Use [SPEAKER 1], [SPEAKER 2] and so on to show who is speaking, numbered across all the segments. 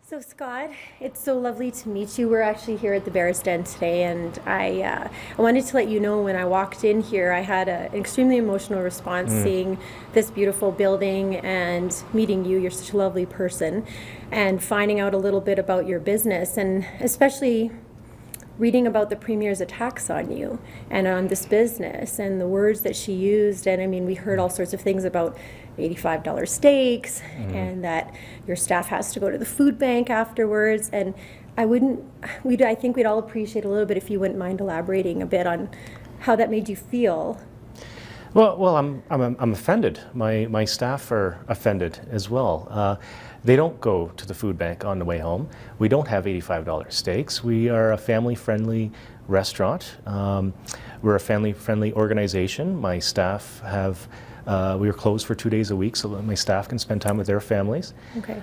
[SPEAKER 1] So Scott, it's so lovely to meet you. We're actually here at the Bear Den today, and I wanted to let you know when I walked in here, I had an extremely emotional response seeing this beautiful building and meeting you. You're such a lovely person, and finding out a little bit about your business, and especially reading about the Premier's attacks on you and on this business and the words that she used. And I mean, we heard all sorts of things about $85 steaks and that your staff has to go to the food bank afterwards. And I think we'd all appreciate a little bit if you wouldn't mind elaborating a bit on how that made you feel.
[SPEAKER 2] Well, I'm offended. My staff are offended as well. They don't go to the food bank on the way home. We don't have $85 steaks. We are a family-friendly restaurant. We're a family-friendly organization. My staff we are closed for 2 days a week so that my staff can spend time with their families.
[SPEAKER 1] Okay.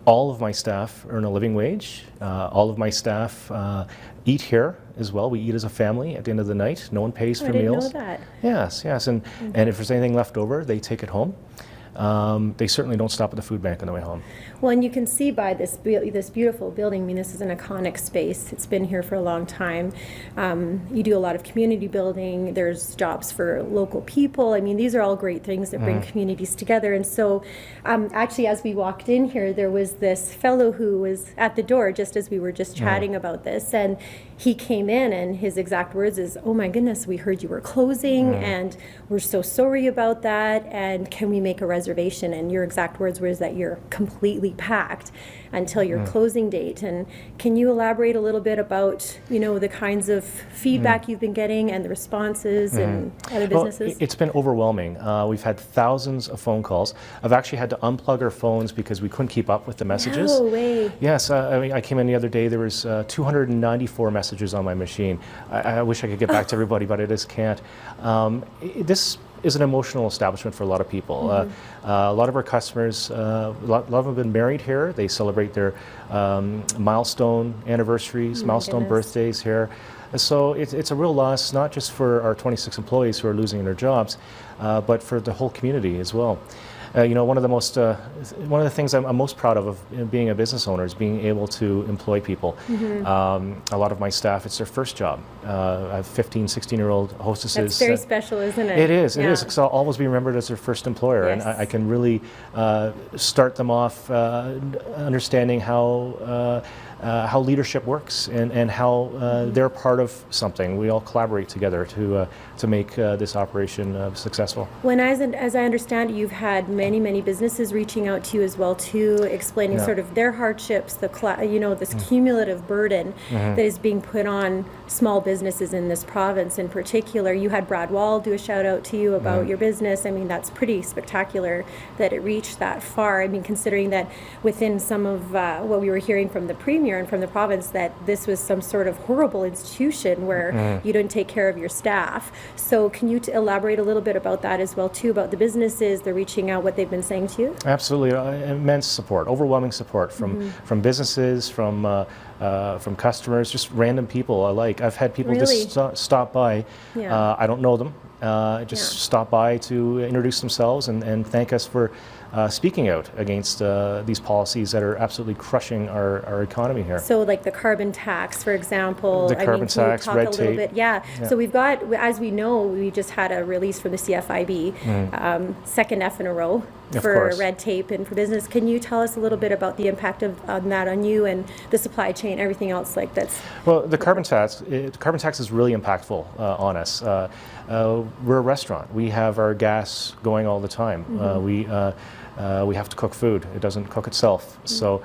[SPEAKER 2] All of my staff earn a living wage. All of my staff eat here as well. We eat as a family at the end of the night. No one pays for meals.
[SPEAKER 1] I didn't know that.
[SPEAKER 2] Yes. And if there's anything left over, they take it home. They certainly don't stop at the food bank on the way home.
[SPEAKER 1] Well, and you can see by this beautiful building, I mean, this is an iconic space. It's been here for a long time. You do a lot of community building. There's jobs for local people. I mean, these are all great things that bring communities together. And so actually, as we walked in here, there was this fellow who was at the door just as we were just chatting about this. And he came in and his exact words is, "Oh my goodness, we heard you were closing and we're so sorry about that. And can we make a reservation?" And your exact words was that you're completely packed until your closing date. And can you elaborate a little bit about, the kinds of feedback you've been getting and the responses and other businesses?
[SPEAKER 2] Well, it's been overwhelming. We've had thousands of phone calls. I've actually had to unplug our phones because we couldn't keep up with the messages.
[SPEAKER 1] No way.
[SPEAKER 2] Yes, I came in the other day, there was 294 messages on my machine. I wish I could get back to everybody, but I just can't. This is an emotional establishment for a lot of people. A lot of our customers, a lot of them have been married here. They celebrate their milestone anniversaries, milestone birthdays here. So it's a real loss, not just for our 26 employees who are losing their jobs, but for the whole community as well. One of the things I'm most proud of being a business owner is being able to employ people. A lot of my staff, it's their first job. I have 15, 16-year-old hostesses.
[SPEAKER 1] That's very special, isn't it?
[SPEAKER 2] It is, because I'll always be remembered as their first employer.
[SPEAKER 1] Yes.
[SPEAKER 2] And I can really start them off understanding how leadership works and how they're part of something. We all collaborate together to make this operation successful.
[SPEAKER 1] When, as I understand it, you've had many businesses reaching out to you as well too, explaining sort of their hardships, this cumulative burden that is being put on small businesses in this province in particular. You had Brad Wall do a shout out to you about your business. I mean, that's pretty spectacular that it reached that far. I mean, considering that within some of what we were hearing from the Premier and from the province, that this was some sort of horrible institution where you didn't take care of your staff. So can you elaborate a little bit about that as well too, about the businesses, they're reaching out, what they've been saying to you?
[SPEAKER 2] Absolutely, immense support, overwhelming support from businesses, from customers, just random people alike. I've had people just stop by. I don't know them. Just stop by to introduce themselves and thank us for speaking out against these policies that are absolutely crushing our economy here.
[SPEAKER 1] So like the carbon tax, for example.
[SPEAKER 2] The carbon tax,
[SPEAKER 1] talk
[SPEAKER 2] red
[SPEAKER 1] a little
[SPEAKER 2] tape.
[SPEAKER 1] bit? Yeah. So we've got, as we know, we just had a release from the CFIB, second F in a row for red tape and for business. Can you tell us a little bit about the impact of that on you and the supply chain, everything else like that's?
[SPEAKER 2] Well, the carbon tax is really impactful on us. We're a restaurant. We have our gas going all the time. We have to cook food. It doesn't cook itself. So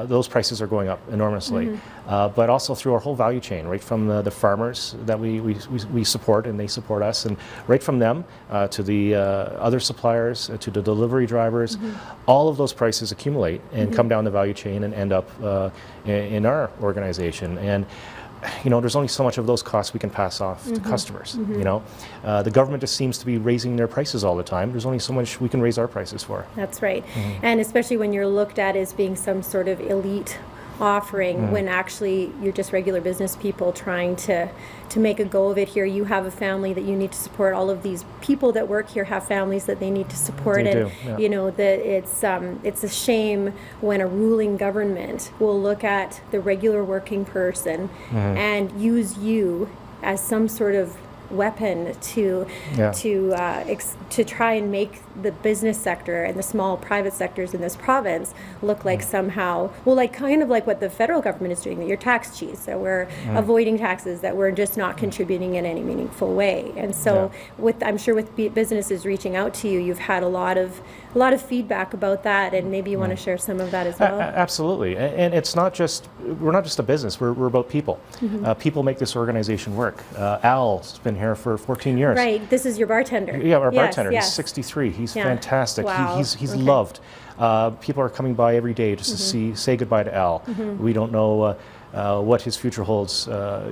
[SPEAKER 2] those prices are going up enormously. But also through our whole value chain, right from the farmers that we support and they support us, and right from them to the other suppliers, to the delivery drivers, all of those prices accumulate and come down the value chain and end up in our organization. And there's only so much of those costs we can pass off to customers. The government just seems to be raising their prices all the time. There's only so much we can raise our prices for.
[SPEAKER 1] That's right. And especially when you're looked at as being some sort of elite offering when actually you're just regular business people trying to make a go of it here. You have a family that you need to support. All of these people that work here have families that they need to support.
[SPEAKER 2] They
[SPEAKER 1] and
[SPEAKER 2] do, yeah.
[SPEAKER 1] you know that it's a shame when a ruling government will look at the regular working person and use you as some sort of weapon to try and make the business sector and the small private sectors in this province look like somehow, well, like kind of like what the federal government is doing, that you're tax cheats, that we're avoiding taxes, that we're just not contributing in any meaningful way. And so I'm sure with businesses reaching out to you, you've had a lot of feedback about that, and maybe you want to share some of that as well.
[SPEAKER 2] Absolutely, and it's not just, we're not just a business, we're about people. People make this organization work. Al's been here for 14 years.
[SPEAKER 1] Right, this is your bartender.
[SPEAKER 2] Yeah, our bartender.
[SPEAKER 1] Yes.
[SPEAKER 2] He's 63. He's fantastic.
[SPEAKER 1] Wow.
[SPEAKER 2] He's loved. People are coming by every day just to say goodbye to Al. We don't know what his future holds.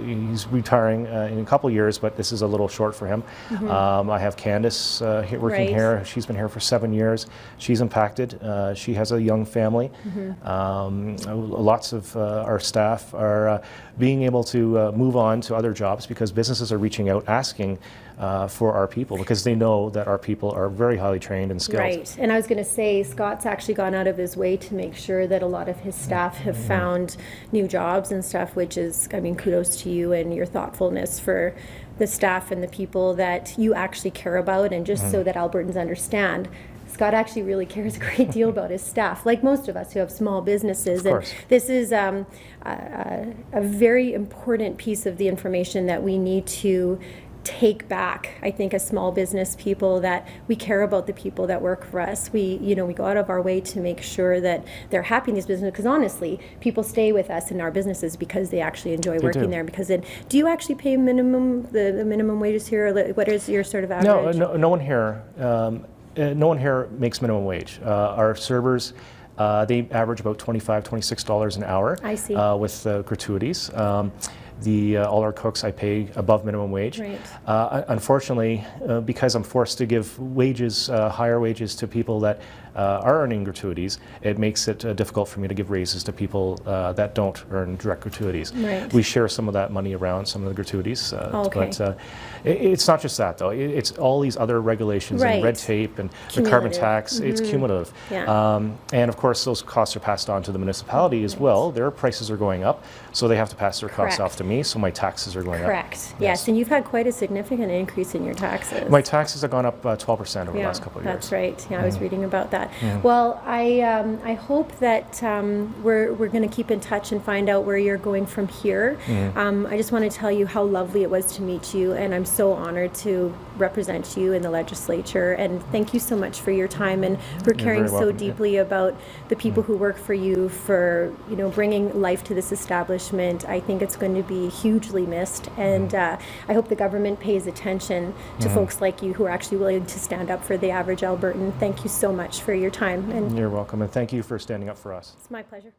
[SPEAKER 2] He's retiring in a couple years, but this is a little short for him. I have Candace working here. She's been here for 7 years. She's impacted. She has a young family. Lots of our staff are being able to move on to other jobs because businesses are reaching out asking for our people because they know that our people are very highly trained and skilled.
[SPEAKER 1] Right, and I was going to say, Scot's actually gone out of his way to make sure that a lot of his staff have found new jobs and stuff, which is, I mean, kudos to you and your thoughtfulness for the staff and the people that you actually care about. And just so that Albertans understand, Scott actually really cares a great deal about his staff, like most of us who have small businesses.
[SPEAKER 2] Of course.
[SPEAKER 1] And this is a very important piece of the information that we need to take back, I think, as small business people, that we care about the people that work for us. We go out of our way to make sure that they're happy in these businesses, because honestly, people stay with us in our businesnes because they actually enjoy working there. Because do you actually pay the minimum wages here? Or what is your sort of average?
[SPEAKER 2] No one here. No one here makes minimum wage. Our servers, they average about $25, $26 an hour.
[SPEAKER 1] I see.
[SPEAKER 2] With gratuities. All our cooks I pay above minimum wage.
[SPEAKER 1] Right.
[SPEAKER 2] Unfortunately, because I'm forced to give wages, higher wages to people that are earning gratuities, it makes it difficult for me to give raises to people that don't earn direct gratuities.
[SPEAKER 1] Right.
[SPEAKER 2] We share some of that money around, some of the gratuities.
[SPEAKER 1] Okay.
[SPEAKER 2] But it's not just that, though. It's all these other regulations and red tape and the carbon tax. It's cumulative.
[SPEAKER 1] Yeah.
[SPEAKER 2] And of course, those costs are passed on to the municipality as well. Their prices are going up, so they have to pass their costs off to me, so my taxes are going up.
[SPEAKER 1] Correct. Yes, and you've had quite a significant increase in your taxes.
[SPEAKER 2] My taxes have gone up 12% over the last couple of years.
[SPEAKER 1] That's right. Yeah, I was reading about that. Well, I hope that we're going to keep in touch and find out where you're going from here. I just want to tell you how lovely it was to meet you, and I'm so honored to represent you in the legislature. And thank you so much for your time and for caring so deeply about the people who work for you, for bringing life to this establishment. I think it's going to be hugely missed, and I hope the government pays attention to folks like you who are actually willing to stand up for the average Albertan. Thank you so much for your time. And
[SPEAKER 2] you're welcome, and thank you for standing up for us.
[SPEAKER 1] It's my pleasure.